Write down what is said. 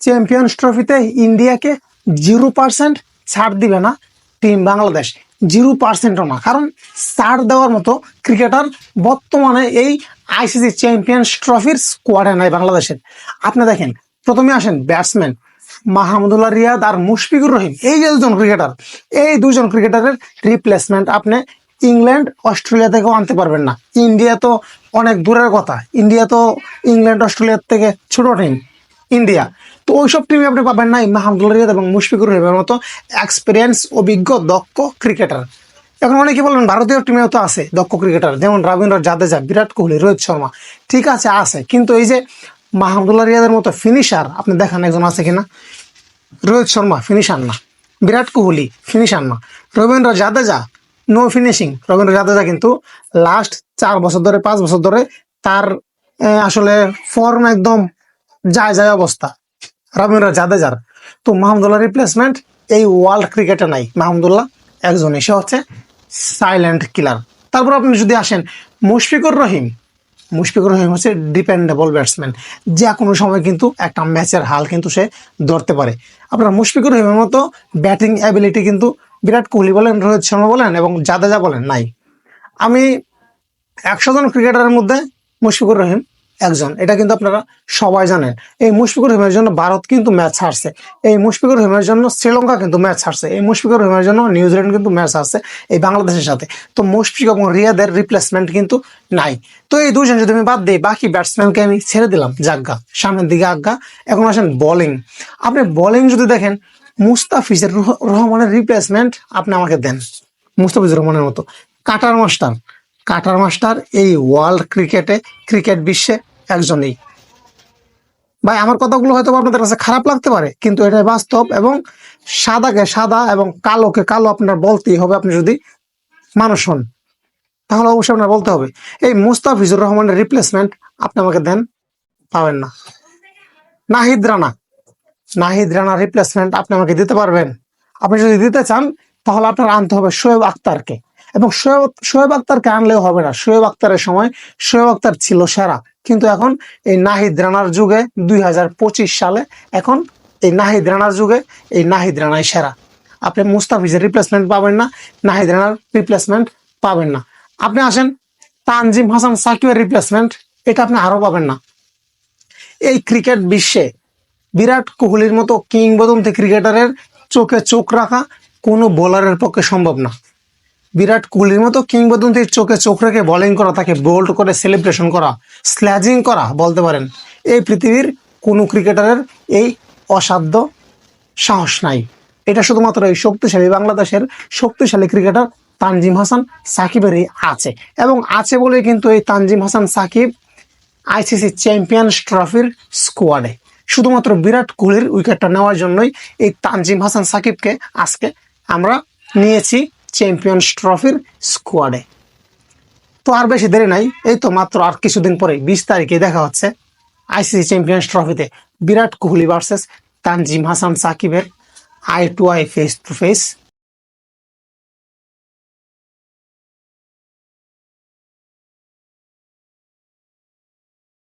Champions ট্রফিতে ইন্ডিয়াকে 0% ছাড় দিবে না টিম বাংলাদেশ, 0%ও না। কারণ ছাড় দেওয়ার মতো ক্রিকেটার বর্তমানে এই আইসিসি চ্যাম্পিয়ন্স ট্রফির স্কোয়াডে নাই বাংলাদেশের। আপনি দেখেন, প্রথমে আসেন ব্যাটসম্যান মাহমুদুল্লাহ রিয়াদ আর মুশফিকুর রহিম, এই যে দুজন ক্রিকেটার, এই দুজন ক্রিকেটারের রিপ্লেসমেন্ট আপনি ইংল্যান্ড অস্ট্রেলিয়া থেকেও আনতে পারবেন না। ইন্ডিয়া তো অনেক দূরের কথা, ইন্ডিয়া তো ইংল্যান্ড অস্ট্রেলিয়ার থেকে ছোট টিম ইন্ডিয়া। তো ওইসব টিমে আপনি পাবেন না মাহমুদুল্লাহ রিয়াদ এবং মুশফিকুর রহিমের মতো এক্সপিরিয়েন্স, অভিজ্ঞ, দক্ষ ক্রিকেটার। এখন অনেকে বলবেন ভারতীয় টিমেও তো আছে দক্ষ ক্রিকেটার, যেমন রবীন্দ্র জাদেজা, বিরাট কোহলি, রোহিত শর্মা, ঠিক আছে, কিন্তু এই যে মাহমুদুল্লাহ রিয়াদের মতো ফিনিশার আপনি দেখান একজন আছে কিনা? রোহিত শর্মা ফিনিশার না, বিরাট কোহলি ফিনিশার না, রবীন্দ্র জাদেজা নো ফিনিশিং। রবীন্দ্র জাদেজা কিন্তু লাস্ট 4 বছর ধরে 5 বছর ধরে তার আসলে ফর্ম একদম যায় অবস্থা রবীন্দ্র জাদেজার। তো মাহমুদুল্লাহ রিপ্লেসমেন্ট এই ওয়ার্ল্ড ক্রিকেটে নাই, মাহমুদুল্লাহ একজনই, সে হচ্ছে সাইলেন্ট কিলার। তারপর আপনি যদি আসেন মুশফিকুর রহিম, মুশফিকুর রহিম হচ্ছে ডিপেন্ডেবল ব্যাটসম্যান, যে কোনো সময় কিন্তু একটা ম্যাচের হাল কিন্তু সে ধরতে পারে। আপনার মুশফিকুর রহিমের মতো ব্যাটিং অ্যাবিলিটি কিন্তু বিরাট কোহলি বলেন, রোহিত শর্মা বলেন এবং জাদেজা বলেন নাই। আমি 100 জন ক্রিকেটারের মধ্যে মুশফিকুর রহিম একজন, এটা কিন্তু আপনারা সবাই জানেন। এই মুশফিকুর রহিমের জন্য ভারত কিন্তু ম্যাচ হারছে, এই মুশফিকুর রহিমের জন্য শ্রীলঙ্কা কিন্তু ম্যাচ হারছে, এই মুশফিকুর রহিমের জন্য নিউজিল্যান্ড কিন্তু ম্যাচ হারছে এই বাংলাদেশের সাথে। তো মুশফিক এবং রিয়াদের রিপ্লেসমেন্ট কিন্তু নাই। তো এই দুজন যদি আমি বাদ দিই, বাকি ব্যাটসম্যানকে আমি ছেড়ে দিলাম জাগা, সামনের দিকে আজ্ঞা। এখন আসেন বোলিং। আপনি বোলিং যদি দেখেন, মুস্তাফিজুর রহমানের রিপ্লেসমেন্ট আপনি আমাকে দেন, মুস্তাফিজুর রহমানের মতো কাটার মাস্টার এই ওয়ার্ল্ড ক্রিকেটে, ক্রিকেট বিশ্বে একজনই। ভাই আমার কথাগুলো হয়তো আপনাদের কাছে খারাপ লাগতে পারে, কিন্তু এটাই বাস্তব, এবং সাদাকে সাদা এবং কালোকে কালো আপনার বলতেই হবে। আপনি যদি মানুষ হন তাহলে অবশ্যই আপনার বলতে হবে। এই মুস্তাফিজুর রহমানের রিপ্লেসমেন্ট আপনি আমাকে দেন, পাবেন না। নাহিদ রানার রিপ্লেসমেন্ট আপনি আমাকে দিতে পারবেন? আপনি যদি দিতে চান তাহলে আপনার আনতে হবে শোয়েব আক্তারকে, এবং শোয়েব আক্তারকে আনলেও হবে না। শোয়েব আক্তারের সময় শোয়েব আক্তার ছিল সেরা, কিন্তু এখন এই নাহিদ রানার যুগে 2025 সালে এখন এই নাহিদ রানার যুগে এই নাহিদ রানাই সেরা। আপনি মুস্তাফিজের রিপ্লেসমেন্ট পাবেন না, নাহিদ রানার রিপ্লেসমেন্ট পাবেন না। আপনি আসেন তানজিম হাসান সাকিবের রিপ্লেসমেন্ট, এটা আপনি আরো পাবেন না। এই ক্রিকেট বিশ্বে বিরাট কোহলির মতো কিংবদন্তি ক্রিকেটারের চোখে চোখ রাখা কোনো বোলারের পক্ষে সম্ভব না। বিরাট কোহলির মতো কিংবদন্তির চোখে চোখ রেখে বোলিং করা, তাকে বোল্ড করে সেলিব্রেশন করা, স্ল্যাজিং করা বলতে পারেন, এই পৃথিবীর কোনো ক্রিকেটারের এই অসাধ্য সাহস নাই। এটা শুধুমাত্র এই শক্তিশালী বাংলাদেশের শক্তিশালী ক্রিকেটার তানজিম হাসান সাকিবেরই আছে, এবং আছে বলে কিন্তু এই তানজিম হাসান সাকিব আইসিসি চ্যাম্পিয়ন্স ট্রফির স্কোয়াডে। শুধুমাত্র বিরাট কোহলির উইকেটটা নেওয়ার জন্যই এই তানজিম হাসান সাকিবকে আজকে আমরা নিয়েছি চ্যাম্পিয়ন্স ট্রফির স্কোয়াডে। তো আর বেশি দেরি নাই, এই তো মাত্র আর কিছুদিন পরে 20 তারিখে দেখা হচ্ছে আইসিসি চ্যাম্পিয়ন্স ট্রফিতে বিরাট কোহলি ভার্সেস তানজিম হাসান সাকিবের eye to eye, face to face